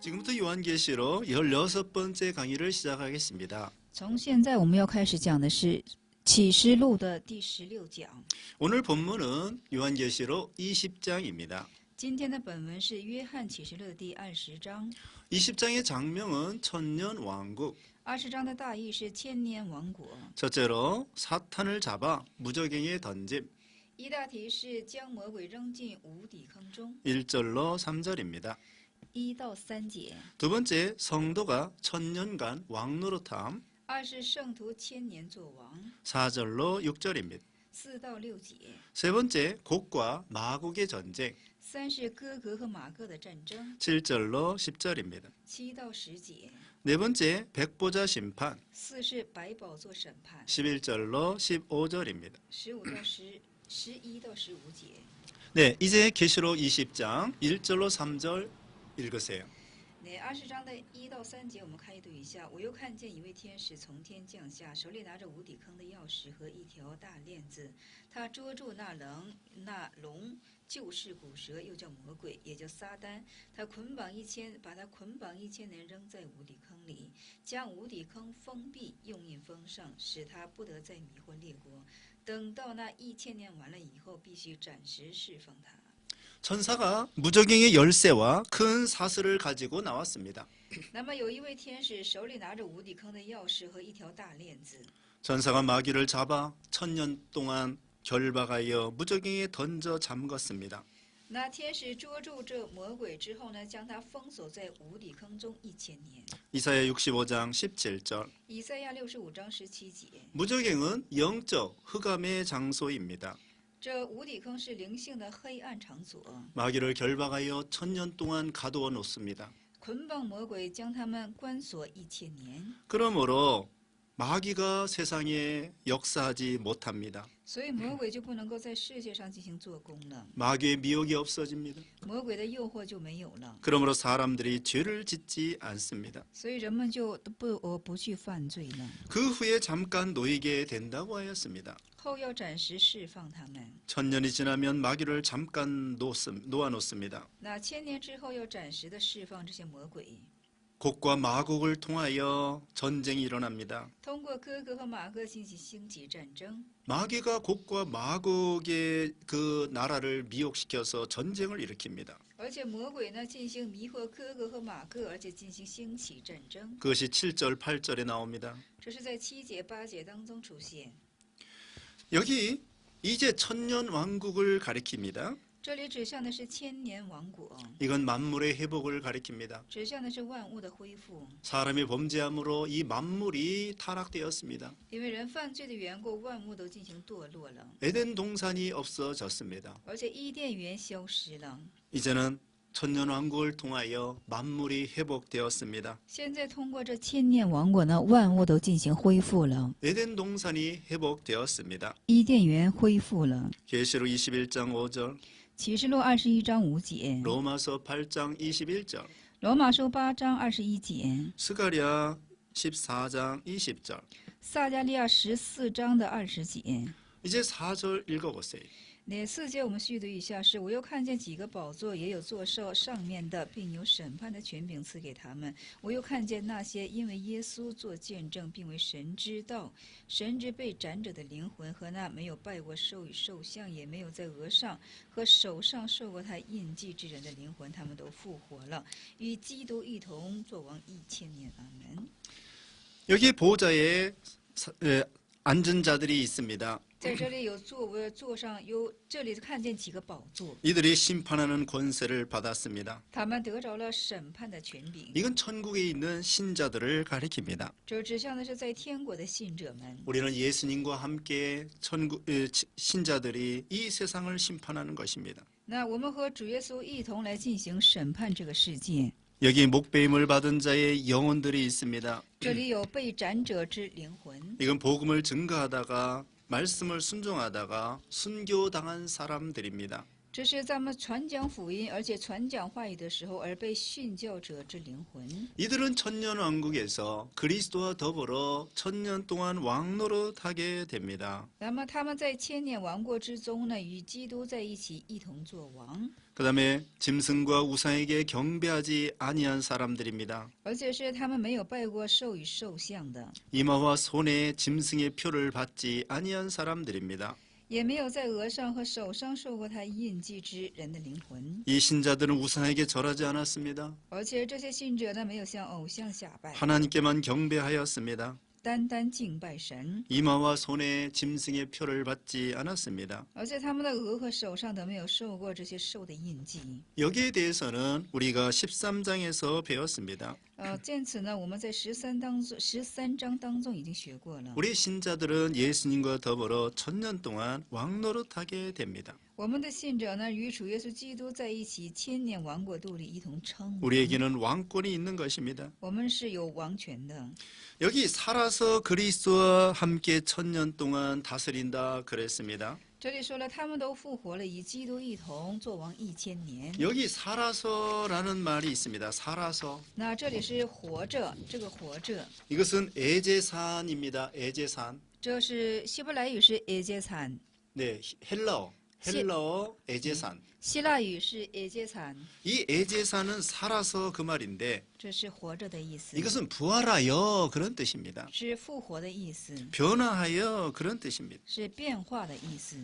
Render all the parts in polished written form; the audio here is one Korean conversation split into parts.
지금부터 요한계시록 16번째 강의를 시작하겠습니다. 从现在我们要开始讲的是启示录的第16讲。 오늘 본문은 요한계시록 20장입니다. 今天的本文是约翰启示录的第20章。 20장의 장명은 천년 왕국. 20章的大意是千年王国。 첫째로 사탄을 잡아 무저갱에 던짐. 一大题是将魔鬼扔进无底坑中。 1절로 3절입니다. 1到3节。 두 번째, 성도가 천년간 왕노릇함. 二是圣徒千年作王。 4절로 6절입니다. 4到6节。 세 번째, 곡과 마곡의 전쟁. 3是哥格和马各的战争。 7절로 10절입니다. 7到10节。 네 번째, 백보자 심판. 4是百宝座审判。 11절로 15절입니다. 15到11到15节。 네, 이제 계시록 20장 1절로 3절 읽으세요. 那20章的1到3节，我们开读一下。我又看见一位天使从天降下，手里拿着无底坑的钥匙和一条大链子。他捉住那龙，就是古蛇，又叫魔鬼，也叫撒旦。把他捆绑1000年，扔在无底坑里，将无底坑封闭，用印封上，使他不得再迷惑列国。等到那1000年完了以后，必须暂时释放他。 천사가 무저갱의 열쇠와 큰 사슬을 가지고 나왔습니다. 那么有一位天使手里拿着无底坑的钥匙和一条大链子。 천사가 마귀를 잡아 1000년 동안 결박하여 무저갱에 던져 잠갔습니다. 那天使捉住这魔鬼之后呢，将他封锁在无底坑中1000年。 이사야 65장 17절. 以赛亚65章17节。 무저갱은 영적 흑암의 장소입니다. 这无底坑是灵性的黑暗场所， 마귀를 결박하여 1000년 동안 가두어 놓습니다. 捆绑魔鬼，将他们关锁1000年。 그러므로 마귀가 세상에 역사하지 못합니다. 所以魔鬼就不能够在世界上进行做工了， 마귀의 미혹이 없어집니다. 魔鬼的诱惑就没有了， 그러므로 사람들이 죄를 짓지 않습니다. 所以人们就不去犯罪了。 그 후에 잠깐 놓이게 된다고 하였습니다. 后要暂时释放他们。 천년이 지나면 마귀를 잠깐 놓아놓습니다. 那1000年之后要暂时的释放这些魔鬼。 곡과 마곡을 통하여 전쟁이 일어납니다. 通过哥格和马各进行星际战争， 마귀가 곡과 마곡의 그 나라를 미혹시켜서 전쟁을 일으킵니다. 而且魔鬼呢进行迷惑哥格和马各，而且进行星际战争。 그것이 7절, 8절에 나옵니다. 这是在7节、8节当中出现。 여기 이제 천년 왕국을 가리킵니다. 这里指向的是千年王国， 이건 만물의 회복을 가리킵니다. 指向的是万物的恢复。 사람이 범죄함으로 이 만물이 타락되었습니다. 因为人犯罪的缘故，万物都进行堕落了， 에덴 동산이 없어졌습니다. 而且伊甸园消失了。 이제는 천년 왕국을 통하여 만물이 회복되었습니다. 现在通过这千年王国呢，万物都进行恢复了， 에덴 동산이 회복되었습니다. 伊甸园恢复了。 계시록 21장 5절, 启示录21章5节， 로마서 8장 21절, 罗马书8章21节， 스가랴 14장 20절. 撒迦利亚14章的20节。 이제 4절 읽어보세요. 那4节我们续读一下是：我又看见几个宝座，也有坐兽上面的，并有审判的权柄赐给他们。我又看见那些因为耶稣做见证，并为神之道、神之被斩者的灵魂，和那没有拜过兽与兽像，也没有在额上和手上受过他印记之人的灵魂，他们都复活了，与基督一同作王1000年。阿门。 여기 보좌에 앉은 자들이 있습니다. 在这里有座上有，这里看见几个宝座， 이들이 심판하는 권세를 받았습니다. 他们得着了审判的权柄。 이건 천국에 있는 신자들을 가리킵니다. 这指向的是在天国的信者们。 우리는 예수님과 함께 신자들이 이 세상을 심판하는 것입니다. 那我们和主耶稣一同来进行审判这个世界。 여기 목배임을 받은 자의 영혼들이 있습니다. 这里有被斩者之灵魂， 이건 복음을 증거하다가 말씀을 순종하다가 순교당한 사람들입니다. 这是咱们传讲福音，而且传讲话语的时候而被训教者之灵魂。 이들은 천년왕국에서 그리스도와 더불어 천년 동안 왕노릇하게 됩니다. 那么他们在千年王国之中呢，与基督在一起，一同作王， 그 다음에 짐승과 우상에게 경배하지 아니한 사람들입니다. 而且是他们没有拜过兽与兽像的， 이마와 손에 짐승의 표를 받지 아니한 사람들입니다. 也没有在额上和手上受过他印记之人的灵魂。 이 신자들은 우상에게 절하지 않았습니다. 而且这些信者呢，没有向偶像下拜， 하나님께만 경배하였습니다. 单单敬拜神。 이마와 손에 짐승의 표를 받지 않았습니다. 而且他们的额和手上都没有受过这些兽的印记。 여기에 대해서는 우리가 13장에서 배웠습니다. 见此呢，我们在13章当中已经学过了。 우리 신자들은 예수님과 더불어 천년 동안 왕노릇하게 됩니다. 我们的信者呢，与主耶稣基督在一起，千年王国度里一同称王。 우리에게는 왕권이 있는 것입니다. 我们是有王权的。 여기 살아서 그리스도와 함께 천년 동안 다스린다 그랬습니다. 这里说了，他们都复活了，与基督一同作王1000年。 여기 살아서라는 말이 있습니다. 살아서. 那这里是活着，这个活着， 이것은 애제산입니다. 애제산. 这是希伯来语是에제산， 네, 헬러어 애제산. 希腊语是에제산， 이 애제산은 살아서 그 말인데 这是活着的意思， 이것은 부활하여 그런 뜻입니다. 是复活的意思， 변화하여 그런 뜻입니다. 是变化的意思。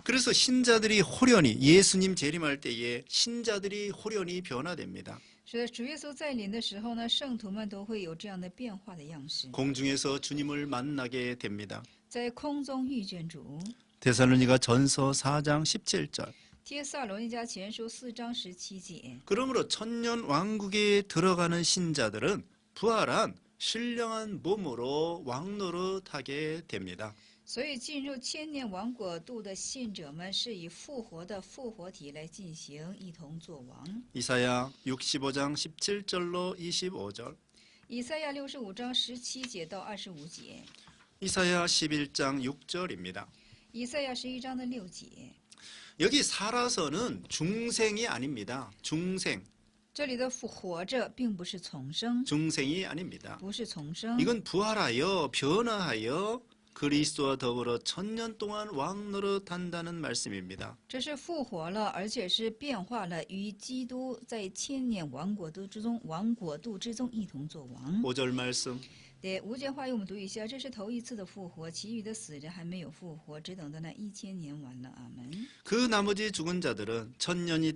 그래서 신자들이 호련히 예수님 재림할 때에 신자들이 호련히 변화됩니다. 是主耶稣再临的时候呢，圣徒们都会有这样的变化的样式， 공중에서 주님을 만나게 됩니다. 在空中遇见主。 데살로니가 전서 4장 17절. 帖撒罗尼迦前书4章17节。 그러므로 천년 왕국에 들어가는 신자들은 부활한 신령한 몸으로 왕노릇하게 됩니다. 所以进入千年王国度的信者们是以复活的复活体来进行，一同作王。 이사야 65장 17절로 25절. 以赛亚65章17节到25节， 이사야 11장 6절입니다. 以赛亚11章的6节。 여기 살아서는 중생이 아닙니다. 중생. 这里的活着并不是重生， 중생이 아닙니다. 不是重生， 이건 부활하여 변화하여 그리스도와 더불어 천년 동안 왕노릇한다는 말씀입니다. 这是复活了，而且是变化了，与基督在千年王国度之中一同作王。 5절 말씀. 对无节话语我们读一下，这是头一次的复活，其余的死人还没有复活，只等到那1000年完了。阿门。 그 나머지 죽은 자들은 천년이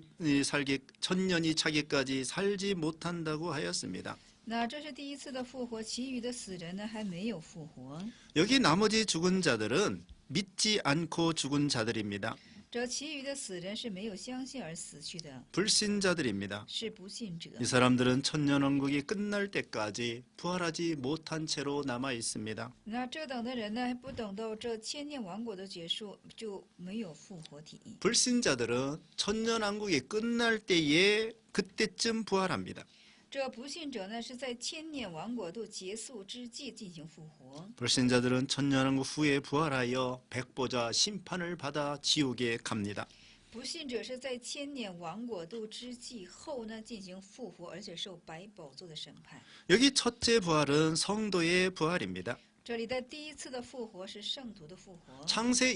차기까지 살지 못한다고 하였습니다. 那这是第一次的复活，其余的死人呢还没有复活。 여기 나머지 죽은 자들은 믿지 않고 죽은 자들입니다. 这其余的死人是没有相信而死去的， 불신자들입니다. 是不信者。 이 사람들은 천년왕국이 끝날 때까지 부활하지 못한 채로 남아 있습니다. 那这等的人呢，还不等到这千年王国的结束，就没有复活体。 불신자들은 천년왕국이 끝날 때에 그때쯤 부활합니다. 这不信者呢，是在千年王国度结束之际进行复活。 불신자들은 천년왕국 후에 부활하여 백보자 심판을 받아 지옥에 갑니다. 不信者是在千年王国度之际后呢进行复活，而且受百宝座的审判。 여기 첫째 부활은 성도의 부활입니다. 这里的第一次的复活是圣徒的复活。 창세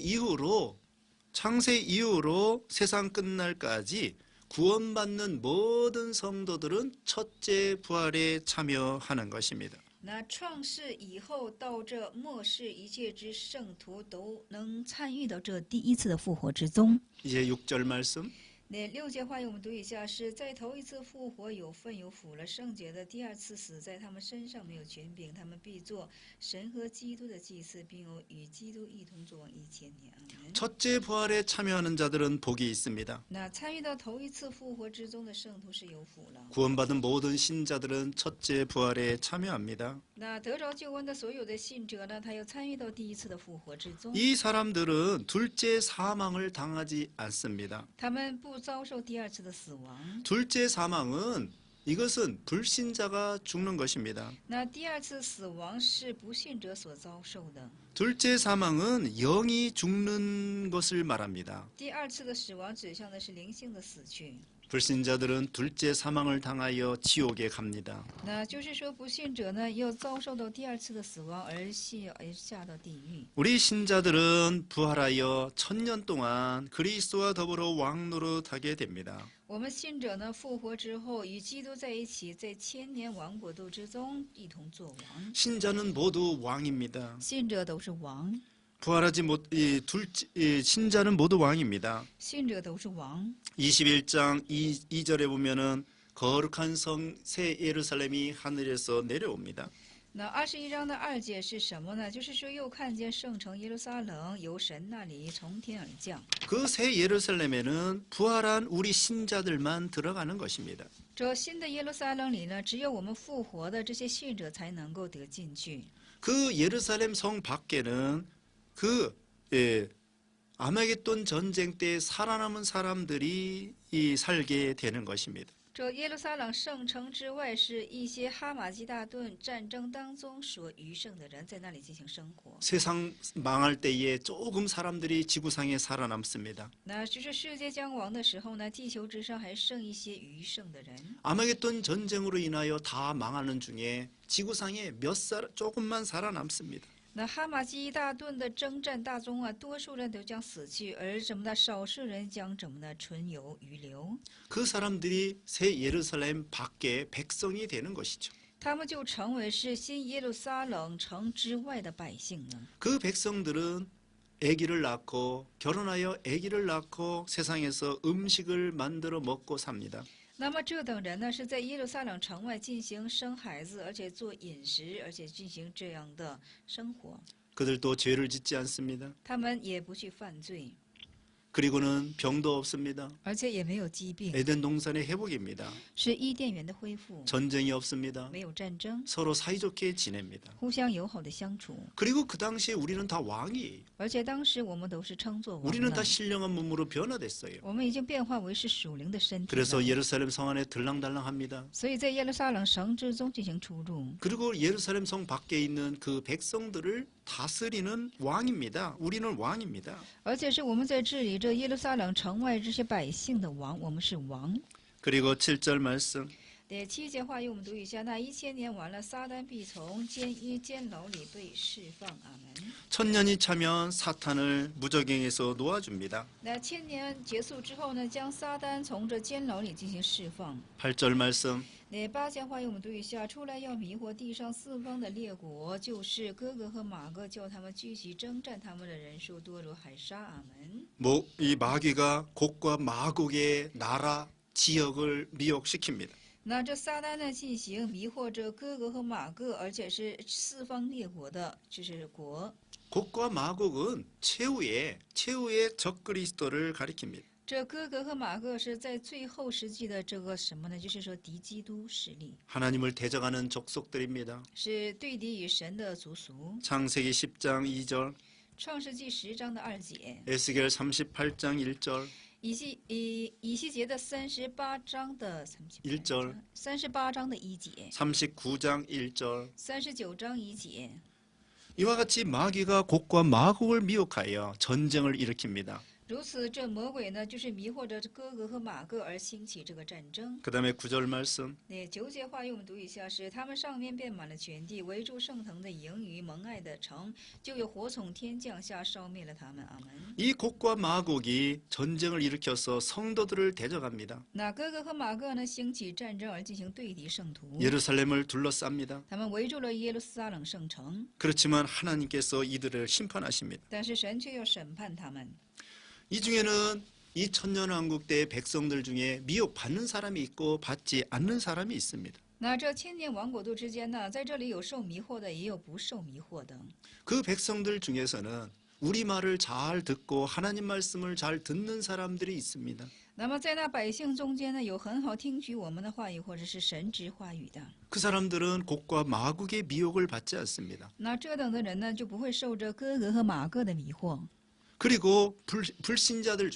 이후로 세상 끝날까지 구원받는 모든 성도들은 첫째 부활에 참여하는 것입니다. 那创世以后到这末世，一切之圣徒都能参与到这第一次的复活之中。 이제 6절 말씀. 那6节话语我们读一下，是在头一次复活有份有福了圣洁的，第二次死在他们身上没有权柄，他们必做神和基督的祭司，并与基督一同作王1000年。阿门。 첫째 부활에 참여하는 자들은 복이 있습니다. 那参与到头一次复活之中的圣徒是有福了。 구원받은 모든 신자들은 첫째 부활에 참여합니다. 那得着救恩的所有的信者呢，他要参与到第一次的复活之中。 이 사람들은 둘째 사망을 당하지 않습니다. 他们不遭受第二次的死亡。 둘째 사망은 이것은 불신자가 죽는 것입니다. 那第二次死亡是不信者所遭受的， 둘째 사망은 영이 죽는 것을 말합니다. 第二次的死亡指向的是灵性的死去。 불신자들은 둘째 사망을 당하여 지옥에 갑니다. 那就是说，不信者呢，又遭受到第二次的死亡而下到地狱。 우리 신자들은 부활하여 1000년 동안 그리스도와 더불어 왕노릇하게 됩니다. 我们信者呢，复活之后与基督在一起，在千年王国度之中一同作王。 신자는 모두 왕입니다. 信者都是王， 부활하지 못, 신자는 모두 왕입니다. 信者都是王。 21장 2절에 보면은 거룩한 성 새 예루살렘이 하늘에서 내려옵니다. 那21章的2节是什么呢？就是说，又看见圣城耶路撒冷由神那里从天而降。 그 새 예루살렘에는 부활한 우리 신자들만 들어가는 것입니다. 这新的耶路撒冷里呢，只有我们复活的这些信者才能够得进去。 그 예루살렘 성 밖에는 그 아마겟돈 전쟁 때 살아남은 사람들이 살게 되는 것입니다. 这耶路撒冷圣城之外，是一些哈马基大顿战争当中所余剩的人，在那里进行生活。 세상 망할 때에 조금 사람들이 지구상에 살아남습니다. 那就是世界将亡的时候呢，地球之上还剩一些余剩的人。 아마겟돈 전쟁으로 인하여 다 망하는 중에 지구상에 조금만 살아남습니다. 那哈马基大顿的征战大中啊，多数人都将死去，而怎么的少数人将怎么的存有余留。 그 사람들이 새 예루살렘 밖에 백성이 되는 것이죠. 他们就成为是新耶路撒冷城之外的百姓呢。 그 백성들은 아기를 낳고 결혼하여 아기를 낳고 세상에서 음식을 만들어 먹고 삽니다. 那么这等人呢，是在耶路撒冷城外进行生孩子，而且做饮食，而且进行这样的生活。 그들도 죄를 짓지 않습니다. 他们也不去犯罪， 그리고는 병도 없습니다. 而且也没有疾病， 에덴 동산의 회복입니다. 是伊甸园的恢复， 전쟁이 없습니다. 没有战争， 서로 사이좋게 지냅니다. 互相友好的相处。 그리고 그 당시에 우리는 다 왕이에요. 而且当时我们都是称作王 우리는 的 다 신령한 몸으로 변화됐어요. 我们已经变化为是属灵的身体 그래서 了。 예루살렘 성 안에 들랑달랑합니다. 所以在耶路撒冷城之中进行出入。 그리고 예루살렘 성 밖에 있는 그 백성들을 다스리는 왕입니다. 우리는 왕입니다. 而且是我们在治理这耶路撒冷城外这些百姓的王，我们是王。 그리고 7절 말씀. 第7节话语我们读一下：那1000年完了，撒旦必从监牢里被释放。阿门。 천년이 차면 사탄을 무적행에서 놓아줍니다. 那1000年结束之后呢，将撒旦从这监牢里进行释放。 8절 말씀. 第8节话语我们读一下：出来要迷惑地上四方的列国，就是哥哥和马哥，叫他们聚集征战，他们的人数多如海沙。阿门。 이 마귀가 곡과 마곡의 나라 지역을 미혹시킵니다. 那这撒旦呢，进行迷惑着哥哥和马各，而且是四方列国的，就是国。 곡과 마곡은 최후의 적그리스도를 가리킵니다. 这哥哥和马各是在最后世纪的这个什么呢？就是说敌基督势力， 하나님을 대적하는 족속들입니다. 是对敌与神的族属。 창세기 10장 2절, 创世纪10章的2节， 에스겔 38장 1절, 以西结的38章的1절 38章的1节， 39장 1절. 39章1节。 이와 같이 마귀가 곡과 마곡을 미혹하여 전쟁을 일으킵니다. 如此，这魔鬼呢，就是迷惑着哥哥和马各而兴起这个战争。 그 다음에 9절 말씀. 那9节话语我们读一下：是他们上面遍满了全地，围住圣城的营与蒙爱的城，就有火从天降下，烧灭了他们。阿门。 이 곡과 마곡이 전쟁을 일으켜서 성도들을 대적합니다. 那哥哥和马各呢，兴起战争而进行对敌圣徒， 예루살렘을 둘러쌉니다. 他们围住了耶路撒冷圣城， 그렇지만 하나님께서 이들을 심판하십니다. 但是神却要审判他们。 이 중에는 이 천년왕국 때 백성들 중에 미혹받는 사람이 있고 받지 않는 사람이 있습니다. 那这千年王国度之间呢，在这里有受迷惑的，也有不受迷惑的。 그 백성들 중에서는 우리 말을 잘 듣고 하나님 말씀을 잘 듣는 사람들이 있습니다. 那么在那百姓中间呢，有很好听取我们的话语，或者是神之话语的。 그 사람들은 곡과 마곡의 미혹을 받지 않습니다. 那这等的人呢，就不会受着哥哥和马各的迷惑。 그리고 불신자들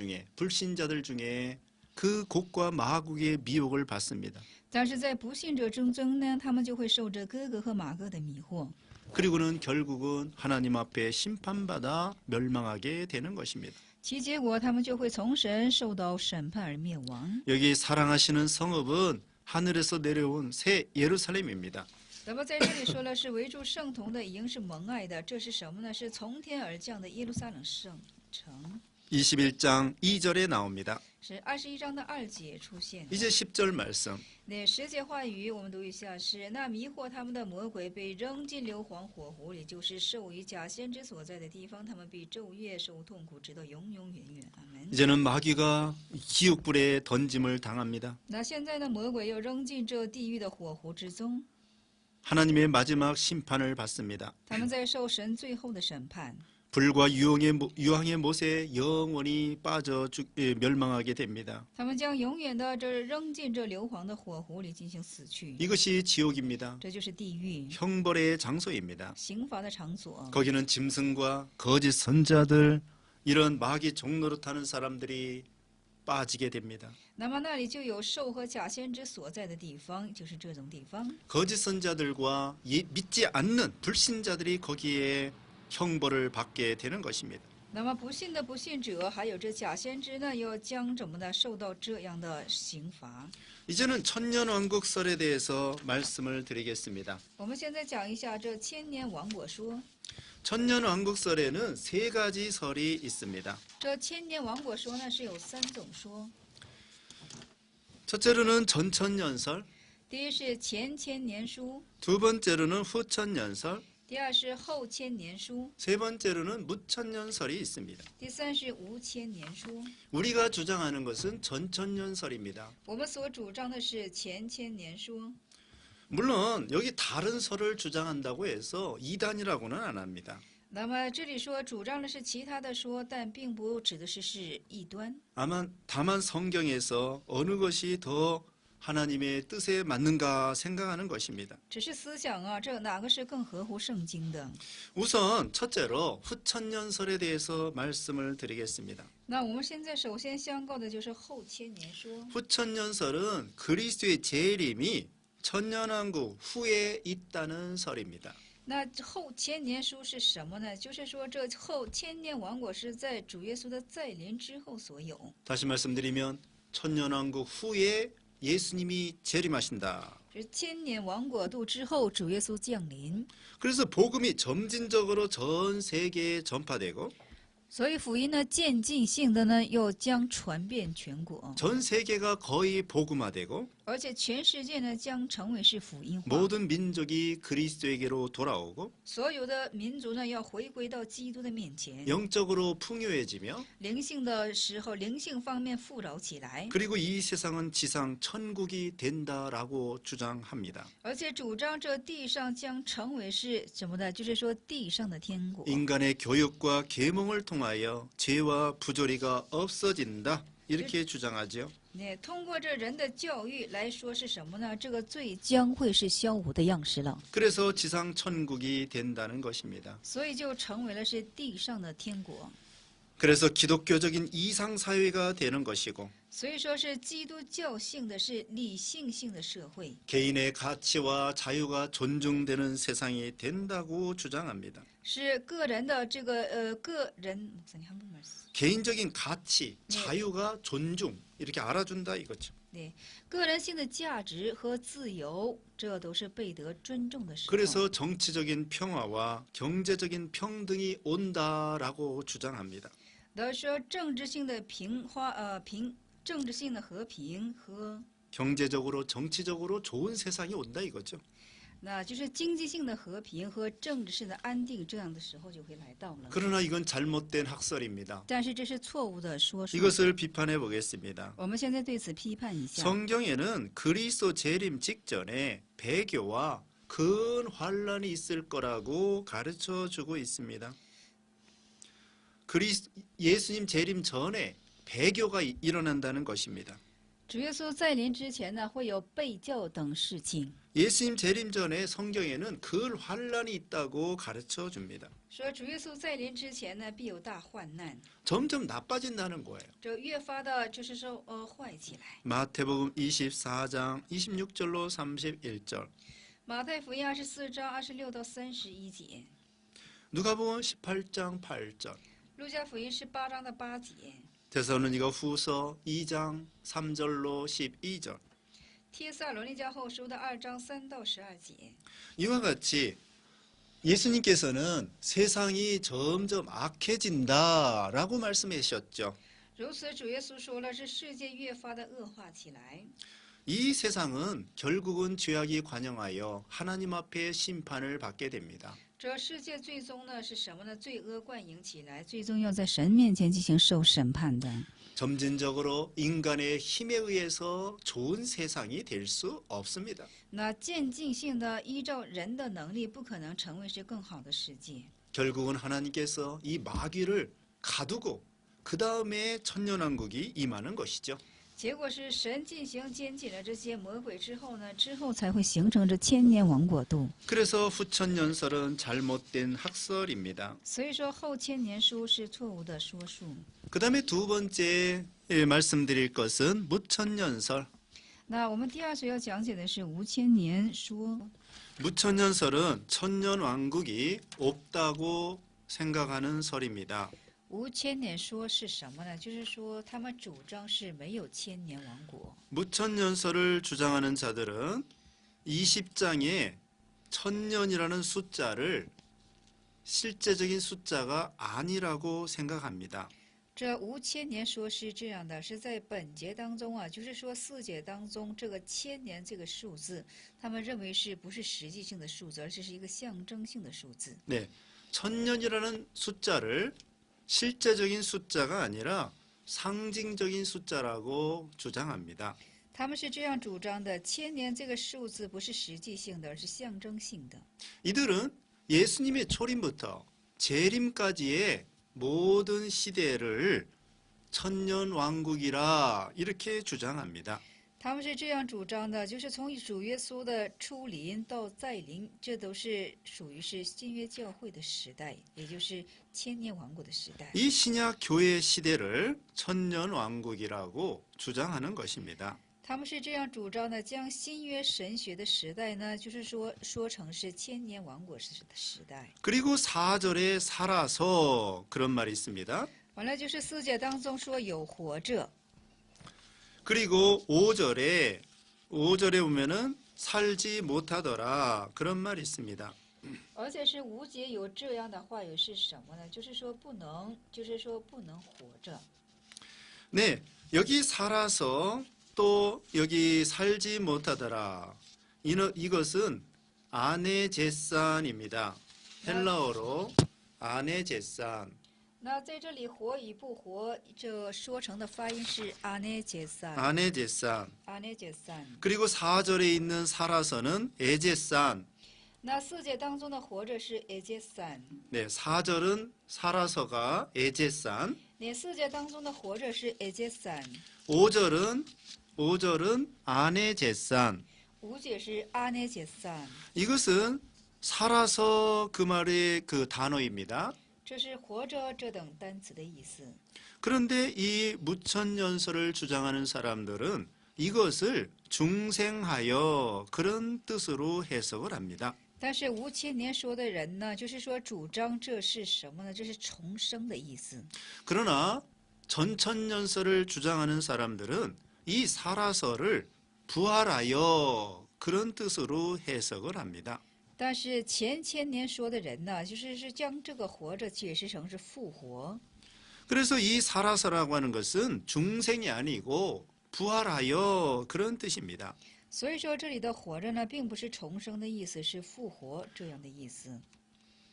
중에 그 곡과 마곡의 미혹을 받습니다. 但是在不信者之中呢，他们就会受这哥哥和马哥的迷惑， 그리고는 결국은 하나님 앞에 심판받아 멸망하게 되는 것입니다. 其结果他们就会从神受到审判而灭亡。 여기 사랑하시는 성읍은 하늘에서 내려온 새 예루살렘입니다. 那么在这里说了，是围住圣童的，已经是蒙爱的，这是什么呢？是从天而降的耶路撒冷圣城。 21장 2절에 나옵니다. 是21章的2节出现的。 이제 10절 말씀. 那10节话语我们读一下，是那迷惑他们的魔鬼被扔进硫磺火湖里，就是授予假先知所在的地方，他们必昼夜受痛苦，直到永永远远。阿门。 이제는 마귀가 지옥불에 던짐을 당합니다. 那现在呢，魔鬼又扔进这地狱的火湖之中， 하나님의 마지막 심판을 받습니다. 他们在受神最后的审判。 불과 유황의 못에 영원히 멸망하게 됩니다. 他们将永远的这扔进这硫磺的火湖里进行死去， 이것이 지옥입니다. 这就是地狱， 형벌의 장소입니다. 刑罚的场所。 거기는 짐승과 거짓 선자들, 이런 마귀 종노릇하는 사람들이 빠지게 됩니다. 那么那里就有兽和假先知所在的地方，就是这种地方。 거짓 선자들과 믿지 않는 불신자들이 거기에 형벌을 받게 되는 것입니다. 那么不信的不信者，还有这假先知呢，要将怎么呢受到这样的刑罚。 이제는 천년왕국설에 대해서 말씀을 드리겠습니다. 我们现在讲一下这千年王国说。 천년왕국설에는 세 가지 설이 있습니다. 这千年王国说呢是有3种说， 첫째로는 전천년설, 第一是前千年书， 두 번째로는 후천년설, 第二是后千年书， 세 번째로는 무천년설이 있습니다. 第三是无千年书。 우리가 주장하는 것은 전천년설입니다. 我们所主张的是前千年书。 물론 여기 다른 설을 주장한다고 해서 이단이라고는 안 합니다. 那么这里说主张的是其他的说，但并不指的是异端。 다만 성경에서 어느 것이 더 하나님의 뜻에 맞는가 생각하는 것입니다. 只是思想啊，这哪个是更合乎圣经的？ 우선 첫째로 후천년설에 대해서 말씀을 드리겠습니다. 那我们现在首先相告的就是后千年说。 후천년설은 그리스도의 재림이 천년왕국 후에 있다는 설입니다. 那后千年书是什么呢？就是说这后千年王国是在主耶稣的再临之后所有。 다시 말씀드리면 천년왕국 후에 예수님이 재림하신다. 是千年王国度之后，主耶稣降临。 그래서 복음이 점진적으로 전 세계에 전파되고 所以福音呢，渐进性的呢，又将传遍全国， 전 세계가 거의 복음화되고 而且全世界呢，将成为是福音化。 모든 민족이 그리스도에게로 돌아오고 所有的民族呢，要回归到基督的面前， 영적으로 풍요해지며 灵性的时候，灵性方面富饶起来， 그리고 이 세상은 지상 천국이 된다라고 주장합니다. 而且主张这地上将成为是什么呢？就是说地上的天国。 인간의 교육과 계몽을 통하여 죄와 부조리가 없어진다. 이렇게 주장하죠. 那通过这人的教育来说是什么呢？这个罪将会是消无的样式了， 그래서 지상 천국이 된다는 것입니다. 所以就成为了是地上的天国。 그래서 기독교적인 이상 사회가 되는 것이고 所以说是基督教性的是理性性的社会， 개인의 가치와 자유가 존중되는 세상이 된다고 주장합니다. 是个人的这个个人 개인적인 가치, 자유가 존중 이렇게 알아준다 이거죠. 对个人性的价值和自由，这都是被得尊重的时候。 그래서 정치적인 평화와 경제적인 평등이 온다라고 주장합니다. 的说政治性的政治性的和平和 경제적으로 정치적으로 좋은 세상이 온다 이거죠. 那就是经济性的和平和政治性的安定，这样的时候就会来到了。 그러나 이건 잘못된 학설입니다. 但是这是错误的说法。 이것을 비판해 보겠습니다. 我们现在对此批判一下。 성경에는 그리스도 재림 직전에 배교와 큰 환란이 있을 거라고 가르쳐 주고 있습니다. 예수님 재림 전에 배교가 일어난다는 것입니다. 主耶稣再临之前呢，会有被教等事情。 예수님 재림 전에 성경에는 그 환란이 있다고 가르쳐 줍니다. 说主耶稣再临之前呢，必有大患难， 점점 나빠진다는 거예요. 这越发的就是说坏起来。 마태복음 24장 26절로 31절, 马太福音24章26到31节， 누가복음 18장 8절, 路加福音18章的8节， 데살로니가 후서 2장 3절로 12절. 帖撒罗尼迦后书的2章3到12节。 이와 같이 예수님께서는 세상이 점점 악해진다라고 말씀하셨죠. 如此，主耶稣说了，这世界越发的恶化起来。 이 세상은 결국은 죄악이 관영하여 하나님 앞에 심판을 받게 됩니다. 这世界最终呢是什么呢？罪恶贯盈起来，最终要在神面前进行受审判的。 점진적으로 인간의 힘에 의해서 좋은 세상이 될 수 없습니다. 那渐进性的依照人的能力，不可能成为是更好的世界。 결국은 하나님께서 이 마귀를 가두고 그 다음에 천년왕국이 임하는 것이죠. 结果是神进行监禁了这些魔鬼之后呢，之后才会形成这千年王国度。 그래서 후천연설은 잘못된 학설입니다. 所以说后千年书是错误的说述。 그 다음에 두 번째 말씀드릴 것은 무천연설. 那我们第二所要讲解的是无千年说。 무천연설은 천년왕국이 없다고 생각하는 설입니다. 无千年说是什么呢？就是说他们主张是没有千年王国。 무천연설을 주장하는 자들은 20장에 천년이라는 숫자를 실제적인 숫자가 아니라고 생각합니다. 这无千年说是这样的，是在本节当中啊，就是说4节当中这个千年这个数字，他们认为是不是实际性的数字，而是一个象征性的数字。 네, 천년이라는 숫자를 실제적인 숫자가 아니라 상징적인 숫자라고 주장합니다. 他们是这样主张的：千年这个数字不是实际性的，而是象征性的。 이들은 예수님의 초림부터 재림까지의 모든 시대를 천년왕국이라 이렇게 주장합니다. 他们是这样主张的，就是从主耶稣的出临到再临，这都是属于是新约教会的时代，也就是千年王国的时代。 이 신약 교회 시대를 천년왕국이라고 주장하는 것입니다. 他们是这样主张的，将新约神学的时代呢，就是说成是千年王国时的时代。 그리고 4절에 살아서 그런 말이 있습니다. 完了就是4节当中说有活着， 그리고 5절에 보면은 살지 못하더라 그런 말이 있습니다. 而且是5节有这样的话语是什么呢？就是说不能活着。 네, 여기 살아서 또 여기 살지 못하더라. 이것은 아네제산입니다. 헬라어로 아네제산. 那在这里活与不活，这说成的发音是阿内杰散， 아네제산. 阿内杰散。 그리고 4절에 있는 살아서는 에제산. 那4节当中的活着是에제산， 네, 4절은 살아서가 에제산. 连4节当中的活着是에제산， 5절은 아네제산. 5节是阿内杰散， 이것은 살아서 그 말의 그 단어입니다. 这是活着这等单词的意思。 그런데 이 무천연설을 주장하는 사람들은 이것을 중생하여 그런 뜻으로 해석을 합니다. 但是无千年说的人呢，就是说主张这是什么呢？这是重生的意思。 그러나 전천연설을 주장하는 사람들은 이 살아서를 부활하여 그런 뜻으로 해석을 합니다. 但是前千年说的人呢，就是将这个活着解释成是复活。 그래서 이 살아서라고 하는 것은 중생이 아니고 부활하여 그런 뜻입니다. 所以说这里的活着呢，并不是重生的意思，是复活这样的意思。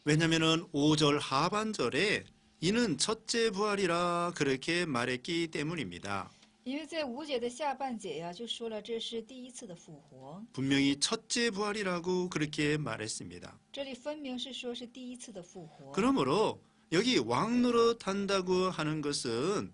왜냐하면 5절 하반절에 이는 첫째 부활이라 그렇게 말했기 때문입니다. 因为在5节的下半节呀，就说了这是第一次的复活， 분명히 첫째 부활이라고 그렇게 말했습니다. 这里分明是说是第一次的复活。 그러므로 여기 왕 노릇한다고 하는 것은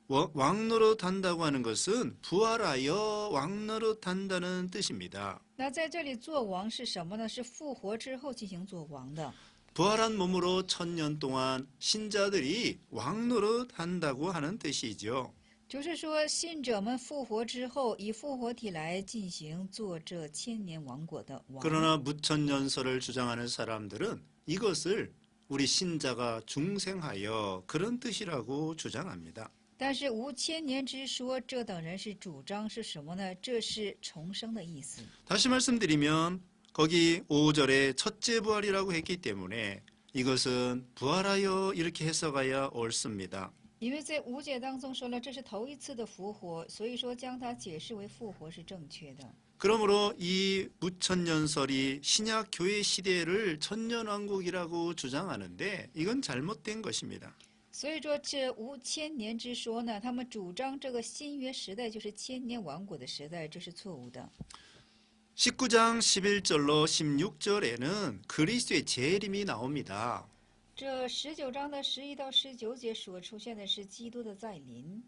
왕노릇한다고 하는 것은 부활하여 왕노릇한다는 뜻입니다. 那在这里做王是什么呢？是复活之后进行做王的。 부활한 몸으로 1000년 동안 신자들이 왕노릇한다고 하는 뜻이죠. 就是说，信者们复活之后，以复活体来进行做这千年王国的王。 그러나 무천년설을 주장하는 사람들은 이것을 우리 신자가 중생하여 그런 뜻이라고 주장합니다. 但是无千年之说，这等人是主张是什么呢？这是重生的意思。 다시 말씀드리면 거기 5절에 첫째 부활이라고 했기 때문에 이것은 부활하여 이렇게 해석해야 옳습니다. 因为在5节当中说了，这是头一次的复活，所以说将它解释为复活是正确的。 그러므로 이 무천년설이 신약 교회 시대를 천년왕국이라고 주장하는데 이건 잘못된 것입니다. 所以说，这无千年之说呢，他们主张这个新约时代就是千年王国的时代，这是错误的。 19장 11절로 16절에는 그리스도의 재림이 나옵니다. 这19章的11到19节所出现的是基督的再临，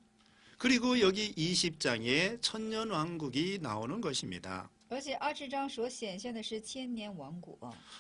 그리고 여기 20장에 천년왕국이 나오는 것입니다. 而且20章所显现的是千年王国。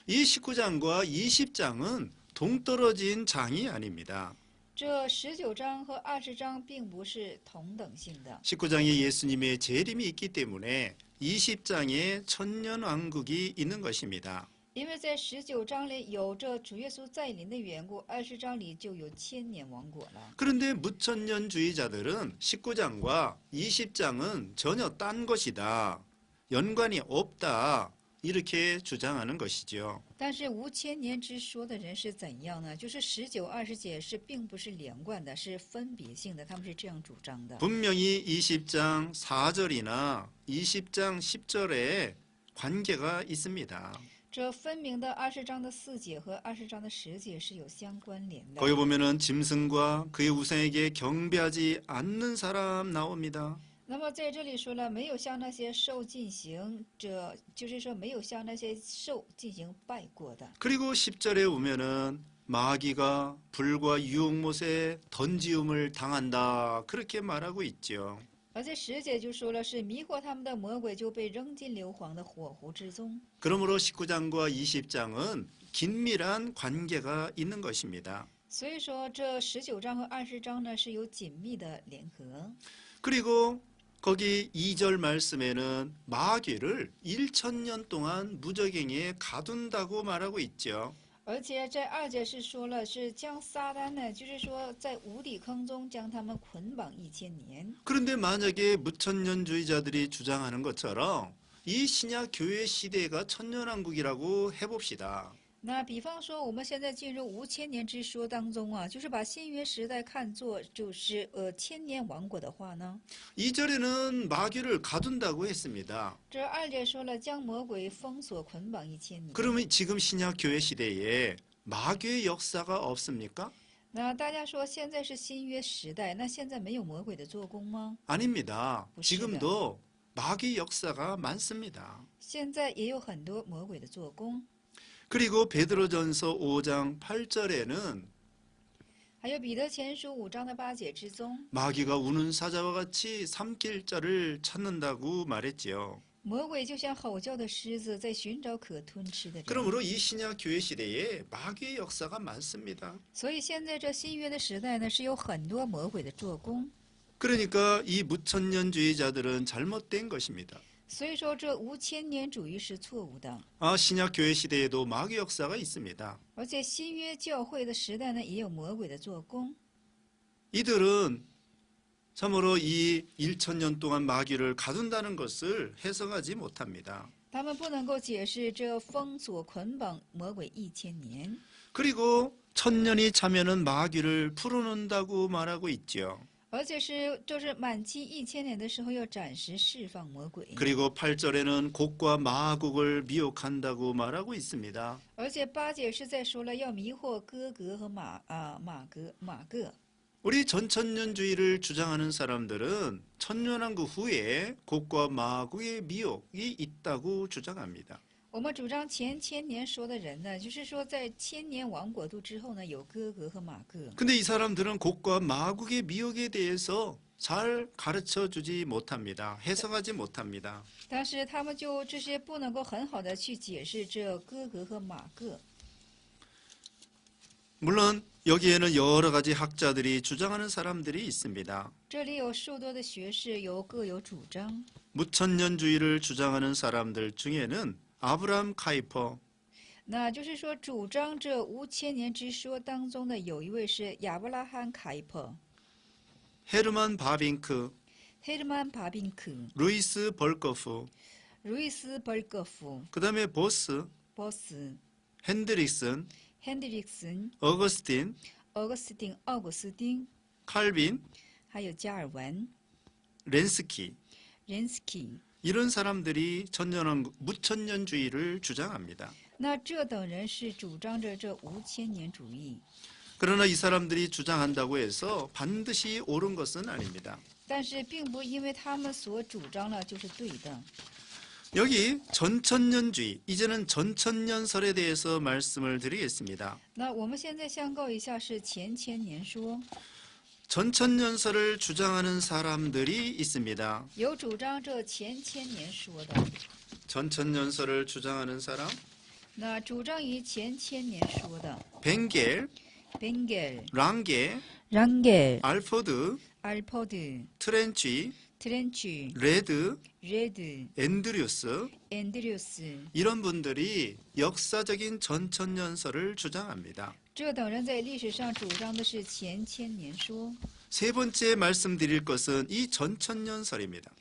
이 19장과 20장은 동떨어진 장이 아닙니다. 这19章和20章并不是同等性的。 19장에 예수님의 재림이 있기 때문에 20장에 천년왕국이 있는 것입니다. 因为在19章里有这主耶稣再临的缘故，20章里就有千年王国了。 그런데 무천년주의자들은 19장과 20장은 전혀 딴 것이다. 연관이 없다. 이렇게 주장하는 것이죠. 但是无千年之说的人是怎样呢？就是19、20节是并不是连贯的，是分别性的，他们是这样主张的。 분명히 20장 4절이나 20장 10절에 관계가 있습니다. 这分明的20章的4节和20章的10节是有相关联的。 거기 보면은 짐승과 그의 우상에게 경배하지 않는 사람 나옵니다. 那么在这里说了，没有向那些兽进行，这就是说没有向那些兽进行拜过的。 그리고 10절에 보면은 마귀가 불과 유혹못에 던지움을 당한다. 그렇게 말하고 있죠. 而且10节就说了，是迷惑他们的魔鬼就被扔进硫磺的火湖之中。 그러므로 19장과 20장은 긴밀한 관계가 있는 것입니다. 所以说，这19章和20章呢是有紧密的联合。 그리고 거기 2절 말씀에는 마귀를 1000년 동안 무저갱에 가둔다고 말하고 있죠. 而且在2节是说了，是将撒旦呢，就是说在无底坑中将他们捆绑1000年。 그런데 만약에 무천년주의자들이 주장하는 것처럼 이 신약 교회 시대가 천년왕국이라고 해봅시다. 那比方说，我们现在进入无千年之说当中啊，就是把新约时代看作就是千年王国的话呢， 2절에는 마귀를 가둔다고 했습니다. 这2节说了将魔鬼封锁捆绑1000年。 그러면 지금 신약 교회 시대에 마귀의 역사가 없습니까? 那大家说现在是新约时代，那现在没有魔鬼的做工吗？ 아닙니다.不是的。 지금도 마귀 역사가 많습니다. 现在也有很多魔鬼的做工。 그리고 베드로전서 5장 8절에는 还有彼得前书5章的8节之中， 마귀가 우는 사자와 같이 삼킬 자를 찾는다고 말했지요. 魔鬼就像吼叫的狮子，在寻找可吞吃的人。 그러므로 이 신약 교회 시대에 마귀의 역사가 많습니다. 所以现在这新约的时代呢，是有很多魔鬼的做工。 그러니까 이 무천년주의자들은 잘못된 것입니다. 所以说，这无千年主义是错误的。 신약 교회 시대에도 마귀 역사가 있습니다. 而且新约教会的时代呢，也有魔鬼的做工。 이들은 참으로 이 1000년 동안 마귀를 가둔다는 것을 해석하지 못합니다. 他们不能够解释这封锁捆绑魔鬼1000年。 그리고 1000년이 차면은 마귀를 풀어놓는다고 말하고 있죠. 而且就是满期1000年的时候要暂时释放魔鬼。 그리고 8절에는 곡과 마곡을 미혹한다고 말하고 있습니다. 而且8节是在说了要迷惑哥格和马各。 우리 전천년주의를 주장하는 사람들은 천년왕국 후에 곡과 마곡의 미혹이 있다고 주장합니다. 我们主张前千年说的人呢，就是说在千年王国度之后呢，有哥格和马各。 근데 이 사람들은 곡과 마국의 미혹에 대해서 잘 가르쳐 주지 못합니다. 해석하지 못합니다. 但是他们就这些不能够很好的去解释这哥格和马各。 물론 여기에는 여러 가지 학자들이 주장하는 사람들이 있습니다. 这里有数多的学士各有主张。 무천년주의를 주장하는 사람들 중에는 아브람 카이퍼, 那就是说，主张这无千年之说当中的有一位是亚伯拉罕·凯珀、 헤르만 바빙크, 黑德曼·帕宾克、 루이스 벌거프, 路易斯·伯格夫、 그다음에 보스, 波斯、 핸드릭슨, 亨德里克森、 어거스틴, 奥古斯丁、奥古斯丁， 칼빈, 还有加尔文、 렌스키 任斯基。 이런 사람들이 무천년주의를 주장합니다. 那这等人是主张着这无千年主义， 그러나 이 사람들이 주장한다고 해서 반드시 옳은 것은 아닙니다. 但是并不因为他们所主张的就是对的。 여기 전천년주의, 이제는 전천년설에 대해서 말씀을 드리겠습니다. 那我们现在相告一下是前千年说， 전천년설을 주장하는 사람들이 있습니다. 有主张这前千年说的。 전천년설을 주장하는 사람, 那主张以前千年说的 벤겔, 벤겔、 랑게, 랑겔、 알포드, 알포드、 트렌치, 트렌치、 레드, 레드、 앤드류스 앤드류스， 이런 분들이 역사적인 전천년설을 주장합니다. 这等人在历史上主张的是前千年说。 세 번째 말씀드릴 것은 이 전천년설입니다.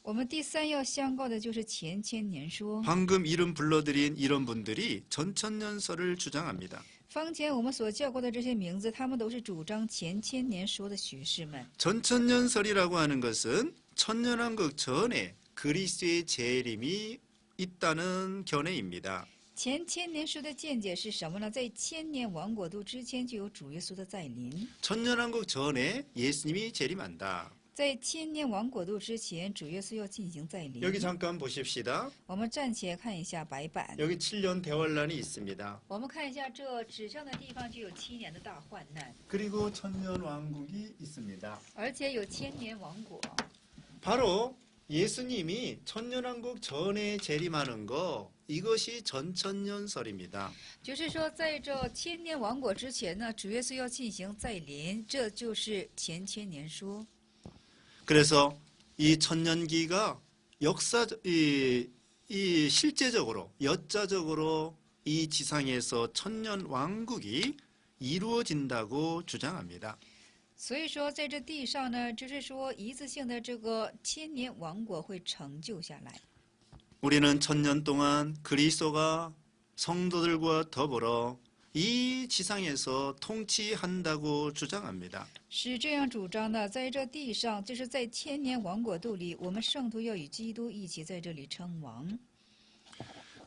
我们第三要相告的就是前千年说。 방금 이름 불러드린 이런 분들이 전천년설을 주장합니다. 方前我们所叫过的这些名字，他们都是主张前千年说的学士们。 전천년설이라고 하는 것은 천년왕국 전에 그리스도의 재림이 있다는 견해입니다. 前千年说的见解是什么呢？在千年王国度之前就有主耶稣的再临， 천년왕국 전에 예수님이 재림한다. 在千年王国度之前，主耶稣要进行再临。 여기 잠깐 보십시다. 我们暂且看一下白板， 여기 7년 대환란이 있습니다. 我们看一下这纸上的地方就有7年的大患难， 그리고 천년왕국이 있습니다. 而且有千年王国。 바로 예수님이 천년왕국 전에 재림하는 거 이것이 전천년설입니다. 就是说，在这千年王国之前呢，主耶稣要进行再临，这就是前千年说。 그래서 이 천년기가 실제적으로 역사적으로 이 지상에서 천년왕국이 이루어진다고 주장합니다. 所以说，在这地上呢，就是说一次性的这个千年王国会成就下来。 우리는 천년 동안 그리스도가 성도들과 더불어 이 지상에서 통치한다고 주장합니다. 是这样主张的，在这地上，就是在千年王国度里，我们圣徒要与基督一起在这里称王。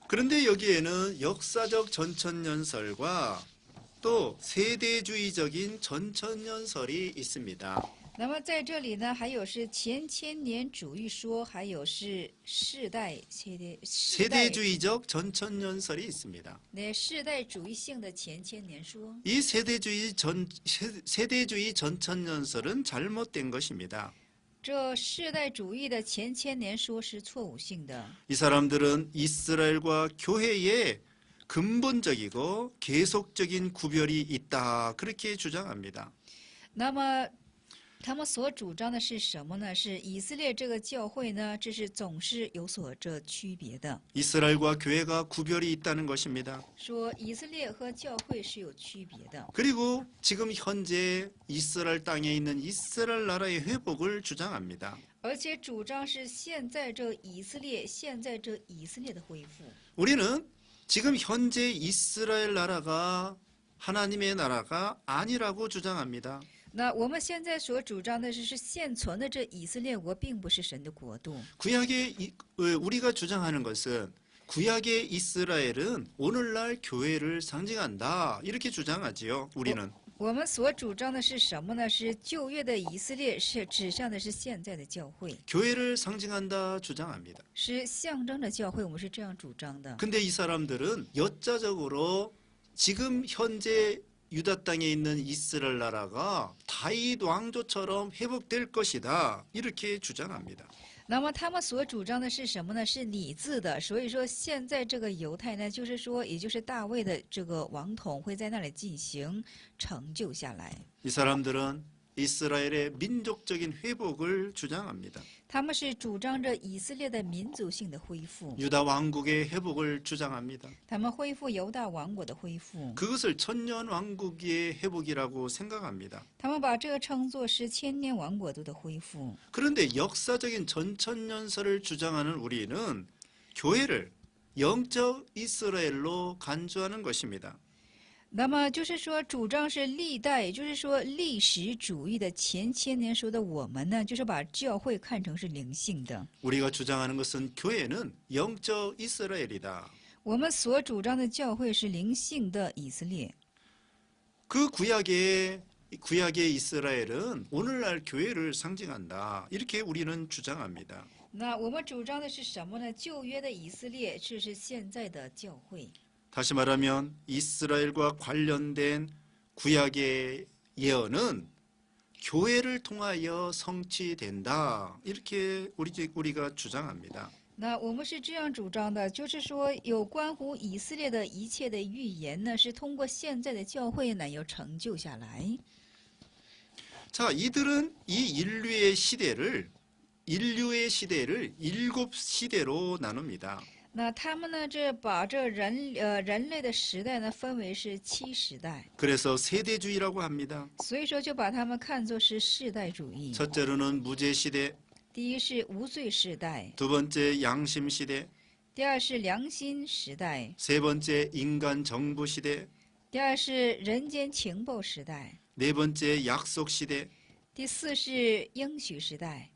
그런데 여기에는 역사적 전천년설과 또 세대주의적인 전천년설이 있습니다. 那么在这里呢，还有是前千年主义说，还有是世代 세대주의적 전천년설이 있습니다. 那世代主义性的前千年说。 이 세대주의 전천년설은 잘못된 것입니다. 这世代主义的前千年说是错误性的。 이 사람들은 이스라엘과 교회에 근본적이고 계속적인 구별이 있다 그렇게 주장합니다. 那么他们所主张的是什么呢？是以色列这个教会呢，这是总是有所这区别的。 이스라엘과 교회가 구별이 있다는 것입니다. 说以色列和教会是有区别的。 그리고 지금 현재 이스라엘 땅에 있는 이스라엘 나라의 회복을 주장합니다. 而且主张是现在这以色列的恢复。 우리는 지금 현재 이스라엘 나라가 하나님의 나라가 아니라고 주장합니다. 那我们现在所主张的是现存的这以色列国并不是神的国度。 우리가 주장하는 것은 구약의 이스라엘은 오늘날 교회를 상징한다 이렇게 주장하지요. 우리는 我们所主张的是什么呢？是旧约的以色列，是指向的是现在的教会， 교회를 상징한다 주장합니다. 是象征着教会。我们是这样主张的。 근데 이 사람들은 역사적으로 지금 현재 유다 땅에 있는 이스라엘 나라가 다윗 왕조처럼 회복될 것이다. 이렇게 주장합니다. 那么他们所主张的是什么呢？是拟字的。所以说现在这个犹太呢，就是说，也就是大卫的这个王统会在那里进行成就下来。 이 사람들은 이스라엘의 민족적인 회복을 주장합니다. 他们是主张着以色列的民族性的恢复， 유다 왕국의 회복을 주장합니다. 他们恢复犹大王国的恢复， 그것을 천년 왕국의 회복이라고 생각합니다. 他们把这个称作是千年王国度的恢复。 그런데 역사적인 전천년설을 주장하는 우리는 교회를 영적 이스라엘로 간주하는 것입니다. 那么就是说，主张是历代，也就是说历史主义的前千年说的我们呢，就是把教会看成是灵性的。 우리가 주장하는 것은 교회는 영적 이스라엘이다. 我们所主张的教会是灵性的以色列。 그 구약의 이스라엘은 오늘날 교회를 상징한다. 이렇게 우리는 주장합니다. 那我们主张的是什么呢？旧约的以色列，这是现在的教会。 다시 말하면 이스라엘과 관련된 구약의 예언은 교회를 통하여 성취된다. 이렇게 우리가 주장합니다. 那我们是这样主张的，就是说有关乎以色列的一切的预言呢，是通过现在的教会呢要成就下来。 자, 이들은 이 인류의 시대를 7시대로 나눕니다. 那他们呢，把这人类的时代呢分为是7时代， 그래서 세대주의라고 합니다. 所以说就把他们看作是世代主义。 첫째로는 무죄 시대, 第一是无罪时代， 두 번째 양심 시대, 第二是良心时代， 세 번째 인간 정부 시대, 第二是人间情报时代， 네 번째 약속 시대, 第四是应许时代，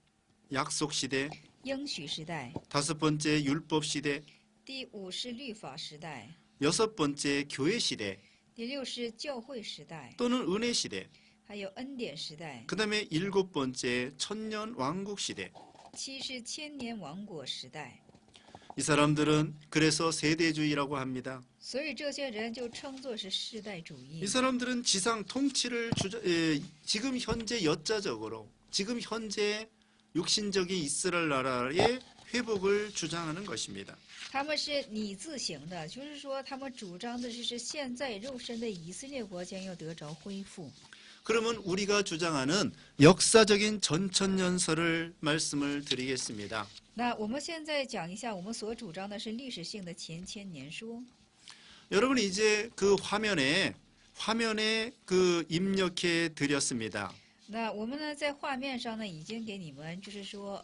약속 시대, 应许时代， 다섯 번째 율법 시대, 第五是律法时代， 여섯 번째 교회 시대, 第六是教会时代， 또는 은혜 시대, 还有恩典时代， 그다음에 일곱 번째 천년 왕국 시대. 七是千年王国时代。 이 사람들은 그래서 세대주의라고 합니다. 所以这些人就称作是世代主义 이 。 사람들은 지상 통치를 지금 현재 역사적으로 지금 현재 육신적인 이스라엘 나라의 회복을 주장하는 것입니다. 他们是拟字型的，就是说他们主张的就是现在肉身的以色列国将要得着恢复。 그러면 우리가 주장하는 역사적인 전천년설을 말씀을 드리겠습니다. 那我们现在讲一下，我们所主张的是历史性的前千年说。 여러분 이제 그 화면에 그 입력해 드렸습니다. 那我们呢，在画面上呢，已经给你们，就是说，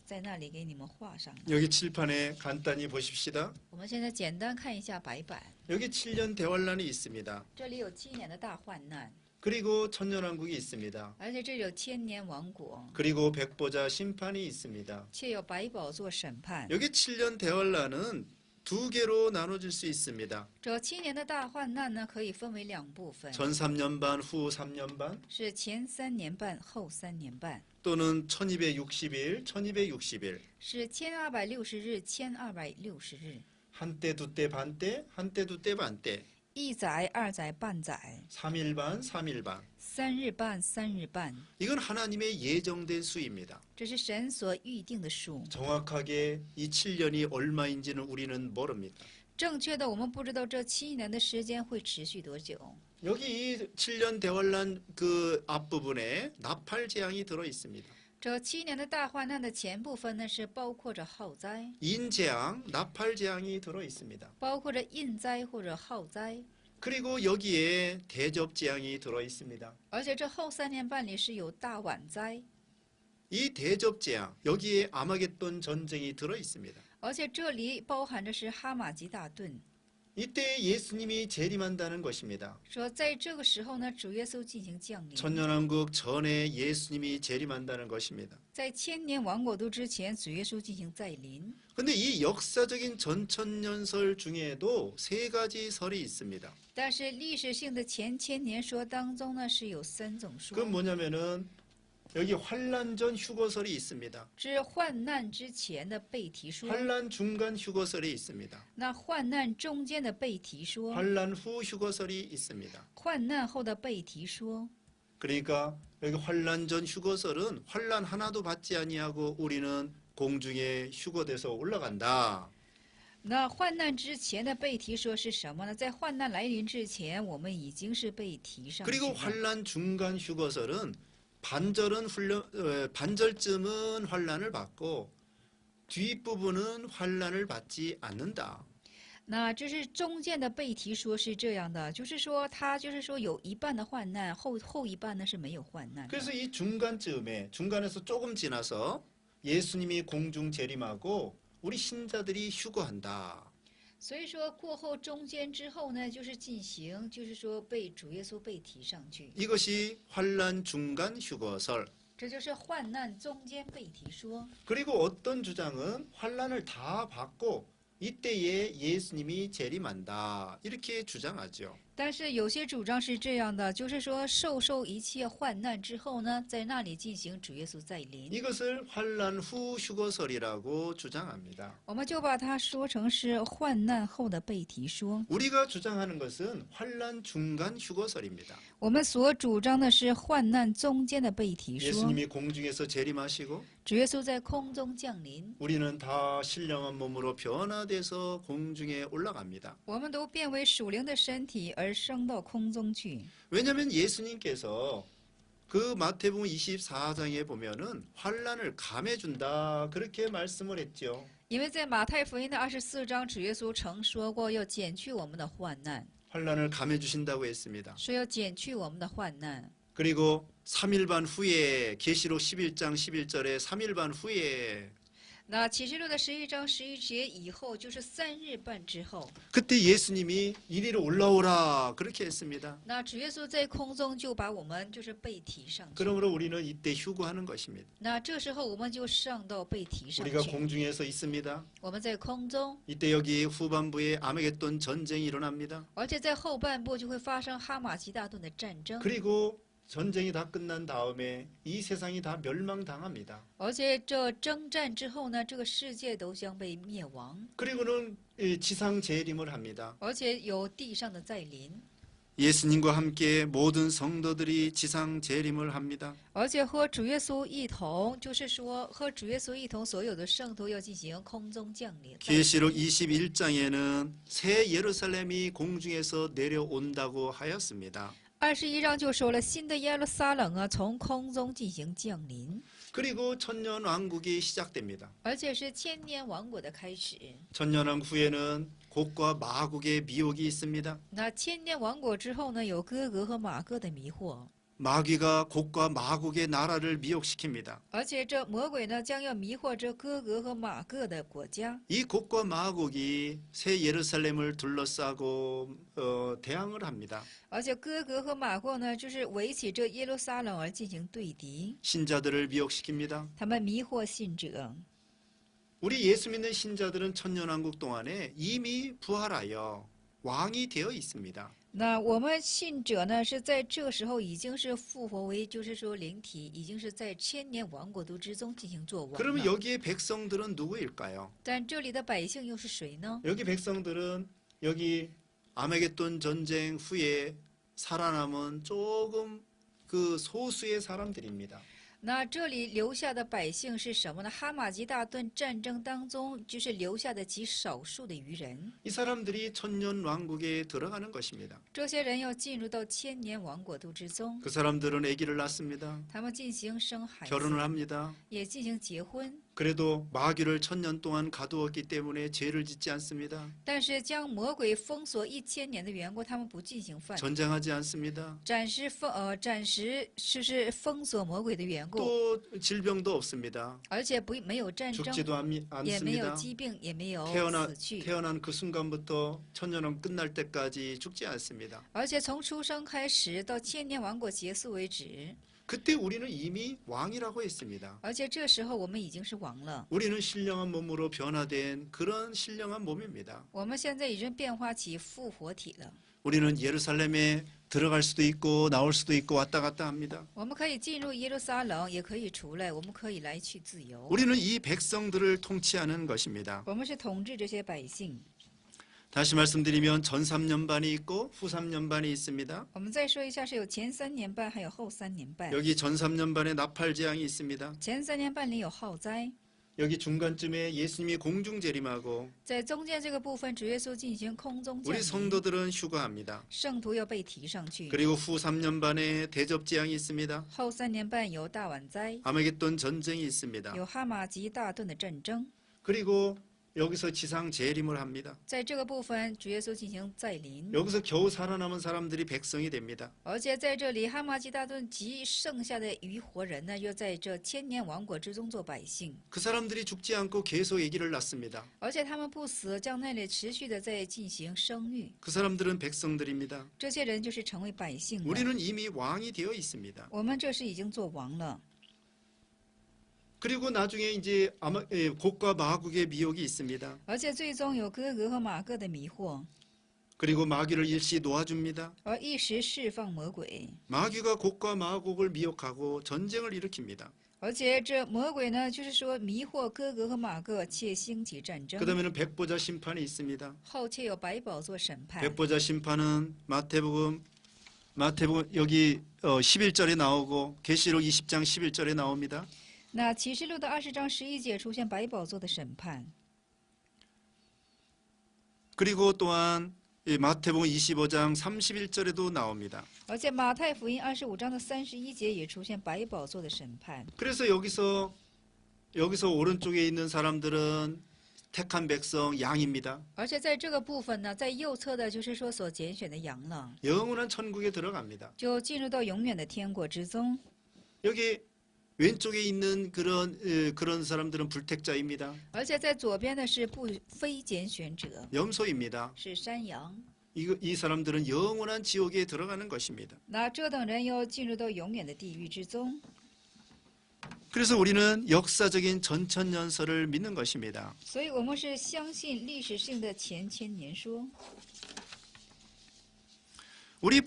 在那里给你们画上了。 여기 칠판에 간단히 보십시다. 我们现在简单看一下白板， 여기 7년 대환란이 있습니다. 这里有7年的大患难， 그리고 천년왕국이 있습니다. 而且这里有千年王国， 그리고 백보자 심판이 있습니다. 且有百宝座审判。 여기 7년 대환란은 두 개로 나눠질 수 있습니다. 这7年的大患难呢，可以分为2部分， 전 3년 반, 후 3년 반, 是前3年半，后3年半， 또는 1260일, 1260일. 是1260日、1260日， 한때, 두때, 반때, 한때, 두때, 반때. 1载、2载、半载， 3일 반, 3일 반. 3日半、3日半， 이건 하나님의 예정된 수입니다. 这是神所预定的数。 정확하게 이 7년이 얼마인지는 우리는 모릅니다. 正确的，我们不知道这7年的时间会持续多久。 여기 이 7년 대환란 그 앞부분에 나팔 재앙이 들어 있습니다. 这7年的大患难的前部分呢，是包括着浩灾， 인재앙, 나팔 재앙이 들어 있습니다. 包括着印灾或者浩灾， 그리고 여기에 대접 재앙이 들어 있습니다. 而且这后3年半里是有大晚灾， 이 대접 재앙, 여기에 아마겟돈 전쟁이 들어 있습니다. 而且这里包含着是哈马吉大顿。 이때 예수님이 재림한다는 것입니다. 说在这个时候呢，主耶稣进行降临。 천년왕국 전에 예수님이 재림한다는 것입니다. 在千年王国度之前，主耶稣进行再临。 근데 이 역사적인 전천년설 중에도 세 가지 설이 있습니다. 但是历史性的前千年说当中呢，是有3种 그건 说。 뭐냐면은 여기 환란 전 휴거설이 있습니다. 是患难之前的被提说， 환란 중간 휴거설이 있습니다. 那患难中间的被提说， 환란 후 휴거설이 있습니다. 患难后的被提说。 그러니까 여기 환란 전 휴거설은 환란 하나도 받지 아니하고 우리는 공중에 휴거돼서 올라간다. 那患难之前的被提说是什么呢？在患难来临之前，我们已经是被提上去 그리고 了。 환란 중간 휴거설은 반절쯤은 환란을 받고 뒷부분은 환란을 받지 않는다. 那这是中间的被提说是这样的，就是说他就是说有一半的患难，后一半呢是没有患难的。 그래서 이 중간에서 조금 지나서 예수님이 공중 재림하고 우리 신자들이 휴거한다. 所以说过后中间之后呢，就是进行，就是说被主耶稣被提上去， 이것이 환란 중간 휴거설. 这就是患难中间被提说。 그리고 어떤 주장은 환란을 다 받고 이때에 예수님이 재림한다. 이렇게 주장하죠. 但是有些主张是这样的，就是说受一切患难之后呢，在那里进行主耶稣再临， 이것을 환란 후 휴거설이라고 주장합니다. 我们就把它说成是患难后的被提说。 우리가 주장하는 것은 환란 중간 휴거설입니다. 我们所主张的是患难中间的被提说， 예수님이 공중에서 재림하시고 主耶稣在空中降临， 우리는 다 신령한 몸으로 변화돼서 공중에 올라갑니다. 我们都变为属灵的身体而升到空中去。 왜냐하면 예수님께서 그 마태복음 24장에 보면은 환란을 감해준다 그렇게 말씀을 했죠. 因为在马太福音的24章，主耶稣曾说过要减去我们的患难， 환란을 감해주신다고 했습니다. 说要减去我们的患难。 그리고 3일 반 후에 계시록 11장 11절에 3일 반 후에 那启示录的11章11节以后，就是3日半之后， 그때 예수님이 이리로 올라오라 그렇게 했습니다. 那主耶稣在空中就把我们就是被提上去。 그러므로 우리는 이때 휴거하는 것입니다. 那这时候我们就上到被提上 우리가 去， 공중에서 있습니다. 我们在空中， 이때 여기 후반부에 아메겟돈 전쟁이 일어납니다. 而且在后半部就会发生哈马吉大顿的战争， 그리고 전쟁이 다 끝난 다음에 이 세상이 다 멸망당합니다. 而且这征战之后呢，这个世界都将被灭亡， 그리고는 지상 재림을 합니다. 而且有地上的再临， 예수님과 함께 모든 성도들이 지상 재림을 합니다. 而且和主耶稣一同，就是说和主耶稣一同，所有的圣徒要进行空中降临。 계시록 21장에는 새 예루살렘이 공중에서 내려온다고 하였습니다. 21章就说了，新的耶路撒冷啊，从空中进行降临， 그리고 천년 왕국이 시작됩니다. 而且是千年王国的开始。 천년왕 후에는 곡과 마곡의 미혹이 있습니다. 那千年王国之后呢，有哥格和马各的迷惑， 마귀가 곡과 마곡의 나라를 미혹시킵니다. 而且这魔鬼呢，将要迷惑这哥格和马各的国家。 이 곡과 마곡이 새 예루살렘을 둘러싸고 대항을 합니다. 而且哥格和马各呢，就是围起这耶路撒冷而进行对敌， 신자들을 미혹시킵니다. 他们迷惑信者。 우리 예수 믿는 신자들은 천년왕국 동안에 이미 부활하여 왕이 되어 있습니다. 那我们信者呢，是在这个时候已经是复活为，就是说灵体，已经是在千年王国度之中进行做王 그러면 了。 여기에 백성들은 누구일까요? 但这里的百姓又是谁呢？ 여기 백성들은 여기 아메겟돈 전쟁 후에 살아남은 조금 그 소수의 사람들입니다. 那这里留下的百姓是什么呢？哈马吉大顿战争当中，就是留下的极少数的渔人。 이 사람들이 천년 왕국에 들어가는 것입니다. 这些人要进入到千年王国度之中， 그 사람들은 아기를 낳습니다. 他们进行生孩子， 결혼을 합니다. 也进行结婚。 그래도 마귀를 천년 동안 가두었기 때문에 죄를 짓지 않습니다. 但是将魔鬼封锁1000年的缘故，他们不进行犯罪。 전쟁하지 않습니다. 暂时就是封锁魔鬼的缘故。故， 또 질병도 없습니다. 而且没有战争， 죽지도 也没有 않습니다. 疾病，也没有 태어난 死去， 태어난 그 순간부터 천년왕 끝날 때까지 죽지 않습니다. 而且从出生开始到千年王国结束为止， 그때 우리는 이미 왕이라고 했습니다. 而且这时候我们已经是王了。 우리는 신령한 몸으로 변화된 그런 신령한 몸입니다. 我们现在已经变化起复活体了。 우리는 예루살렘에 들어갈 수도 있고 나올 수도 있고 왔다 갔다 합니다. 我们可以进入耶路撒冷，也可以出来，我们可以来去自由。 우리는 이 백성들을 통치하는 것입니다. 我们是统治这些百姓。 다시 말씀드리면 전 3년반이 있고 후 3년반이 있습니다. 我们再说一下，是有前3年半，还有后3年半。 여기 전 3년반에 나팔 재앙이 있습니다. 前3年半里有浩灾， 여기 중간쯤에 예수님이 공중 재림하고 在中间这个部分，主耶稣进行空中降 우리 临， 성도들은 휴가합니다. 圣徒要被提上去。 그리고 후 3년반에 대접 재앙이 있습니다. 后3年半有大晚灾， 아메겟돈 전쟁이 있습니다. 有哈马吉大顿的战争。 그리고 여기서 지상 재림을 합니다. 在这个部分，主耶稣进行再临， 여기서 겨우 살아남은 사람들이 백성이 됩니다. 而且在这里，哈马吉大顿及剩下的余活人呢，又在这千年王国之中做百姓， 그 사람들이 죽지 않고 계속 아기를 낳습니다. 而且他们不死，将那里持续的在进行生育。 그 사람들은 백성들입니다. 这些人就是成为百姓了。 우리는 이미 왕이 되어 있습니다. 我们这时已经做王了。 그리고 나중에 이제 곡과 마국의 미혹이 있습니다. 而且最终有哥哥和马各的迷惑， 그리고 마귀를 일시 놓아줍니다. 而一时释放魔鬼。 마귀가 곡과 마국을 미혹하고 전쟁을 일으킵니다. 而且这魔鬼呢，就是说迷惑哥哥和马各，且兴起战争。 그다음에는 백보자 심판이 있습니다. 后且有百宝座审判。 백보자 심판은 마태복음 여기 11절에 나오고 계시록 20장 11절에 나옵니다. 那启示录的20章11节出现百宝座的审判， 그리고 또한 마태복음 25장 31절에도 나옵니다. 而且马太福音25章的31节也出现百宝座的审判。 그래서 여기서 오른쪽에 있는 사람들은 택한 백성 양입니다. 而且在这个部分呢，在右侧的就是说所拣选的羊了， 영원한 천국에 들어갑니다. 就进入到永远的天国之中。 여기 왼쪽에 있는 그런 사람들은 불택자입니다. 而且在左边的是非拣选者， 염소입니다. 是山羊。 이 사람들은 영원한 지옥에 들어가는 것입니다. 那这等人要进入到永远的地狱之中。 그래서 우리는 역사적인 전천년설을 믿는 것입니다. 所以我们是相信历史性的前千年说。 우리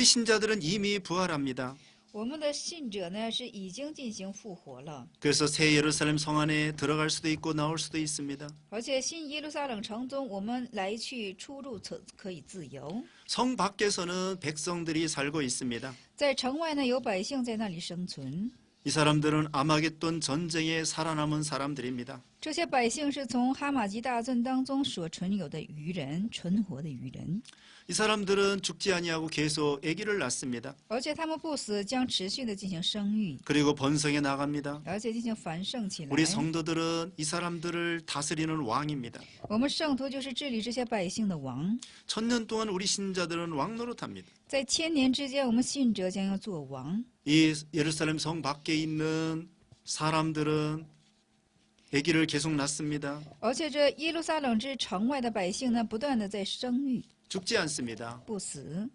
신자들은 이미 부활합니다. 我们的信者呢是已经进行复活了， 그래서 새 예루살렘 성 안에 들어갈 수도 있고 나올 수도 있습니다. 而且新耶路撒冷城中，我们来去出入可以自由。 성 밖에서는 백성들이 살고 있습니다. 在城外呢，有百姓在那里生存。 이 사람들은 아마겟돈 전쟁에 살아남은 사람들입니다. 这些百姓是从哈马吉大阵当中所存有的余人，存活的余人。 이 사람들은 죽지 아니하고 계속 아기를 낳습니다. 而且他们不死，将持续的进行生育， 그리고 번성해 나갑니다. 而且进行繁盛起来。 우리 성도들은 이 사람들을 다스리는 왕입니다. 我们圣徒就是治理这些百姓的王。 천년 동안 우리 신자들은 왕 노릇합니다. 在千年之间，我们信者将要做王。 이 예루살렘 성 밖에 있는 사람들은 아기를 계속 낳습니다. 而且这耶路撒冷之城外的百姓呢，不断的在生育， 죽지 않습니다. 不死。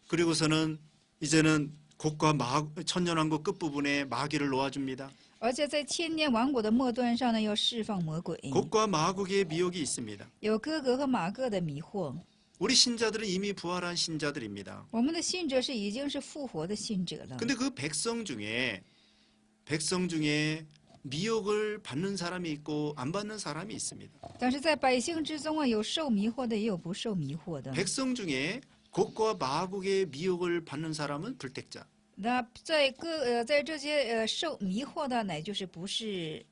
그리고서는 이제는 곡과 천년왕국 끝부분에 마귀를 놓아줍니다. 而且在千年王国的末端上呢，要释放魔鬼， 곡과 마국의 미혹이 있습니다. 有哥哥和马各的迷惑。 우리 신자들은 이미 부활한 신자들입니다. 我们的信者已经是复活的信者了。 근데 그 백성 중에 미혹을 받는 사람이 있고 안 받는 사람이 있습니다. 但是在百姓之中啊，有受迷惑的，也有不受迷惑的。 백성 중에 곡과 마국의 미혹을 받는 사람은 불택자. 那在这些受迷惑的，乃就是不是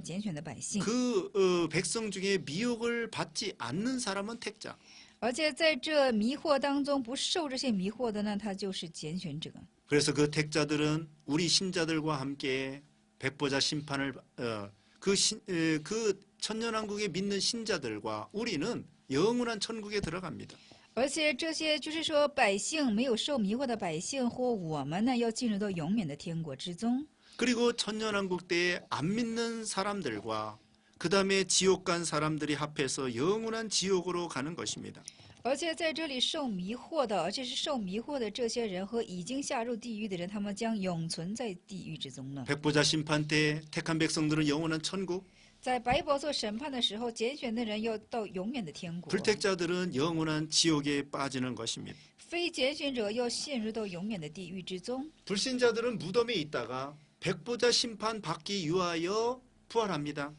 拣选的百姓。 그 백성 중에 미혹을 받지 않는 사람은 택자. 而且在这迷惑当中，不受这些迷惑的呢，他就是拣选者。 그래서 그 택자들은 우리 신자들과 함께 백보자 심판을 그 천년왕국에 믿는 신자들과 우리는 영원한 천국에 들어갑니다. 而且这些就是说，百姓没有受迷惑的百姓或我们呢，要进入到永远的天国之中。 그리고 천년왕국 때에 안 믿는 사람들과 그 다음에 지옥 간 사람들이 합해서 영원한 지옥으로 가는 것입니다. 而且在这里受迷惑的，而且是受迷惑的这些人和已经下入地狱的人，他们将永存在地狱之中了。 백보자 심판 때 택한 백성들은 영원한 천국, 在白宝座审判的时候，拣选的人要到永远的天国， 불택자들은 영원한 지옥에 빠지는 것입니다. 非拣选者要陷入到永远的地狱之中。 불신자들은 무덤에 있다가 백보자 심판 받기 위하여 부활합니다.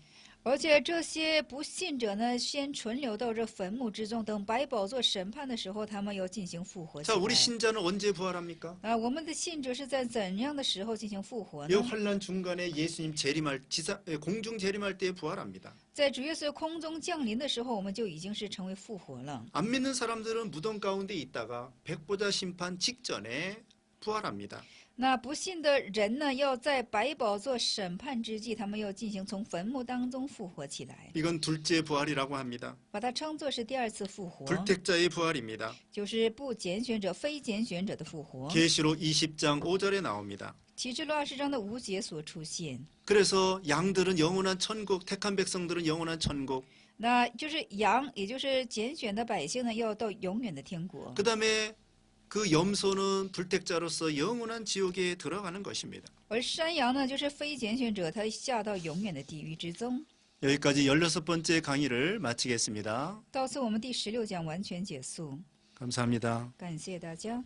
而且这些不信者呢，先存留到这坟墓之中，等白宝座审判的时候，他们要进行复活起 자, 우리 来。 신자는 언제 부활합니까? 我们的信者是在怎样的时候进行复活 이 呢？ 환란 중간에 예수님 재림할 공중 재림할 때 부활합니다. 在主耶稣空中降临的时候，我们就已经是成为复活了。 안 믿는 사람들은 무덤 가운데 있다가 백보자 심판 직전에 부활합니다. 那不信的人呢，要在白宝座审判之际，他们要进行从坟墓当中复活起来， 이건 둘째 부활이라고 합니다. 把它称作是第二次复活， 불택자의 부활입니다. 就是不拣选者、非拣选者的复活。 계시록 20장 5절에 나옵니다. 启示录20章的5节所出现， 그래서 양들은 영원한 천국, 택한 백성들은 영원한 천국, 那就是羊，也就是拣选的百姓呢，要到永远的天国。 그 다음에 그 염소는 불택자로서 영원한 지옥에 들어가는 것입니다. 而山羊呢，就是非拣选者，他下到永远的地狱之中。 여기까지 16번째 강의를 마치겠습니다. 到此我们第16讲完全结束， 감사합니다. 感谢大家。